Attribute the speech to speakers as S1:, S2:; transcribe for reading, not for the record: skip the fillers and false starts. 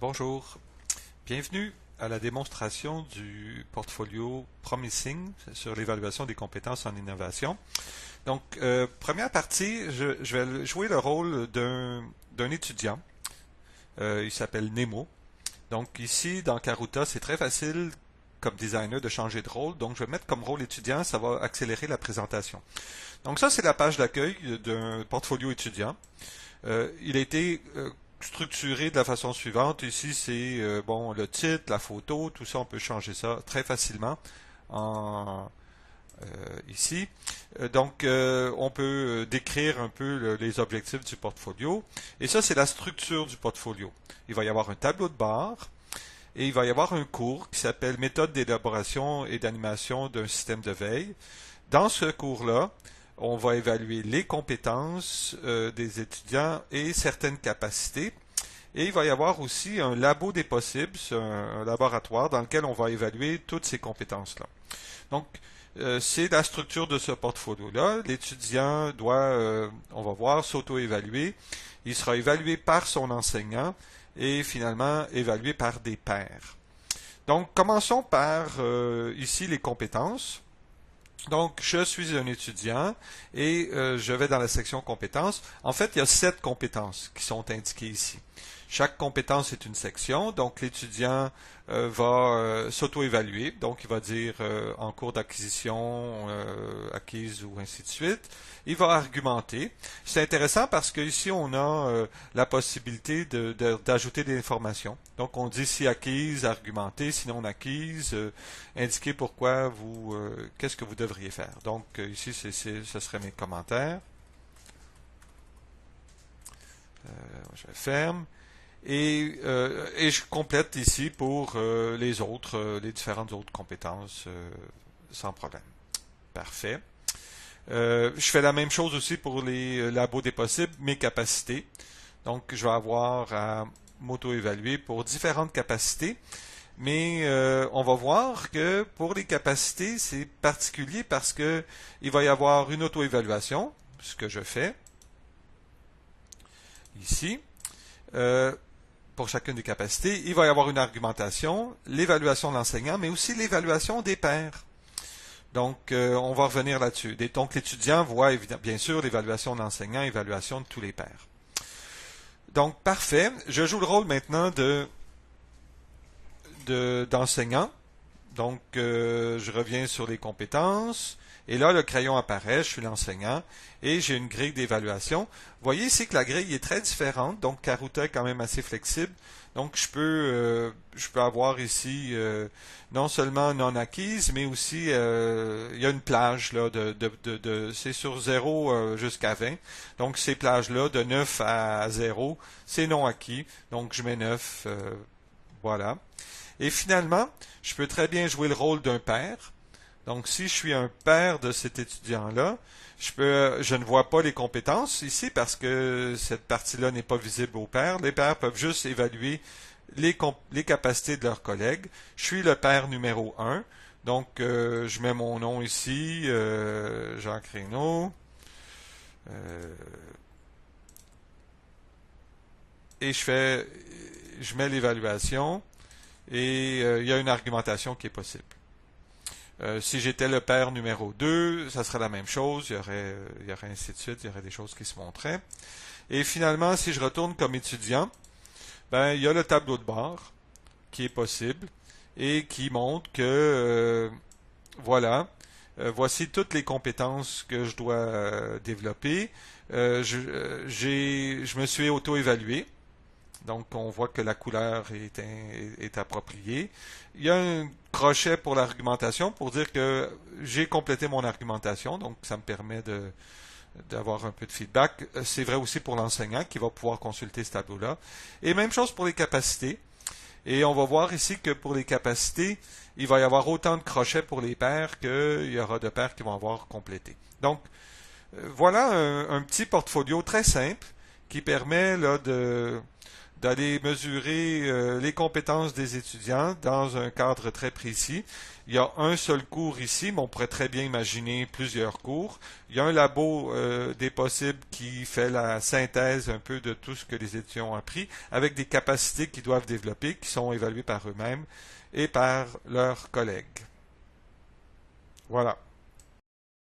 S1: Bonjour, bienvenue à la démonstration du portfolio Promising sur l'évaluation des compétences en innovation. Donc, première partie, je vais jouer le rôle d'un étudiant. Il s'appelle Nemo. Donc ici, dans Karuta, c'est très facile comme designer de changer de rôle. Donc, je vais mettre comme rôle étudiant, ça va accélérer la présentation. Donc ça, c'est la page d'accueil d'un portfolio étudiant. Il a été structuré de la façon suivante. Ici, c'est bon le titre, la photo, tout ça, on peut changer ça très facilement en ici. On peut décrire un peu les objectifs du portfolio. Et ça, c'est la structure du portfolio. Il va y avoir un tableau de bord et il va y avoir un cours qui s'appelle Méthode d'élaboration et d'animation d'un système de veille. Dans ce cours-là, on va évaluer les compétences des étudiants et certaines capacités. Et il va y avoir aussi un labo des possibles, un laboratoire dans lequel on va évaluer toutes ces compétences-là. Donc, c'est la structure de ce portfolio-là. L'étudiant doit, on va voir, s'auto-évaluer. Il sera évalué par son enseignant et finalement évalué par des pairs. Donc, commençons par ici les compétences. Donc, je suis un étudiant et je vais dans la section compétences. En fait, il y a 7 compétences qui sont indiquées ici. Chaque compétence est une section, donc l'étudiant va s'auto-évaluer, donc il va dire en cours d'acquisition, acquise ou ainsi de suite. Il va argumenter. C'est intéressant parce qu'ici on a la possibilité d'ajouter des informations. Donc on dit si acquise, argumenter, si non acquise, indiquer pourquoi vous, qu'est-ce que vous devriez faire. Donc ici ce serait mes commentaires. Je ferme. Et je complète ici pour les autres, les différentes autres compétences sans problème. Parfait. Je fais la même chose aussi pour les labos des possibles, mes capacités. Donc, je vais avoir à m'auto-évaluer pour différentes capacités. Mais on va voir que pour les capacités, c'est particulier parce que il va y avoir une auto-évaluation, ce que je fais ici. Pour chacune des capacités, il va y avoir une argumentation, l'évaluation de l'enseignant, mais aussi l'évaluation des pairs. Donc, on va revenir là-dessus. Donc, l'étudiant voit bien sûr l'évaluation de l'enseignant, l'évaluation de tous les pairs. Donc, parfait. Je joue le rôle maintenant d'enseignant. Donc, je reviens sur les compétences. Et là, le crayon apparaît, je suis l'enseignant, et j'ai une grille d'évaluation. Vous voyez ici que la grille est très différente, donc Karuta est quand même assez flexible. Donc, je peux avoir ici non seulement non acquise, mais aussi il y a une plage là c'est sur 0 jusqu'à 20. Donc, ces plages-là, de 9 à 0, c'est non acquis. Donc, je mets 9, voilà. Et finalement, je peux très bien jouer le rôle d'un père. Donc, si je suis un père de cet étudiant-là, je ne vois pas les compétences ici parce que cette partie-là n'est pas visible aux pairs. Les pairs peuvent juste évaluer les capacités de leurs collègues. Je suis le père numéro 1. Donc, je mets mon nom ici, Jean Créneau. Et je mets l'évaluation et il y a une argumentation qui est possible. Si j'étais le père numéro 2, ça serait la même chose, il y aurait ainsi de suite, il y aurait des choses qui se montraient. Et finalement, si je retourne comme étudiant, ben, il y a le tableau de bord qui est possible et qui montre que, voilà, voici toutes les compétences que je dois développer. Je me suis auto-évalué. Donc, on voit que la couleur est appropriée. Il y a un crochet pour l'argumentation pour dire que j'ai complété mon argumentation. Donc, ça me permet d'avoir un peu de feedback. C'est vrai aussi pour l'enseignant qui va pouvoir consulter ce tableau-là. Et même chose pour les capacités. Et on va voir ici que pour les capacités, il va y avoir autant de crochets pour les pairs qu'il y aura de pairs qui vont avoir complété. Donc, voilà un petit portfolio très simple qui permet là, d'aller mesurer les compétences des étudiants dans un cadre très précis. Il y a un seul cours ici, mais on pourrait très bien imaginer plusieurs cours. Il y a un labo des possibles qui fait la synthèse un peu de tout ce que les étudiants ont appris, avec des capacités qu'ils doivent développer, qui sont évaluées par eux-mêmes et par leurs collègues. Voilà.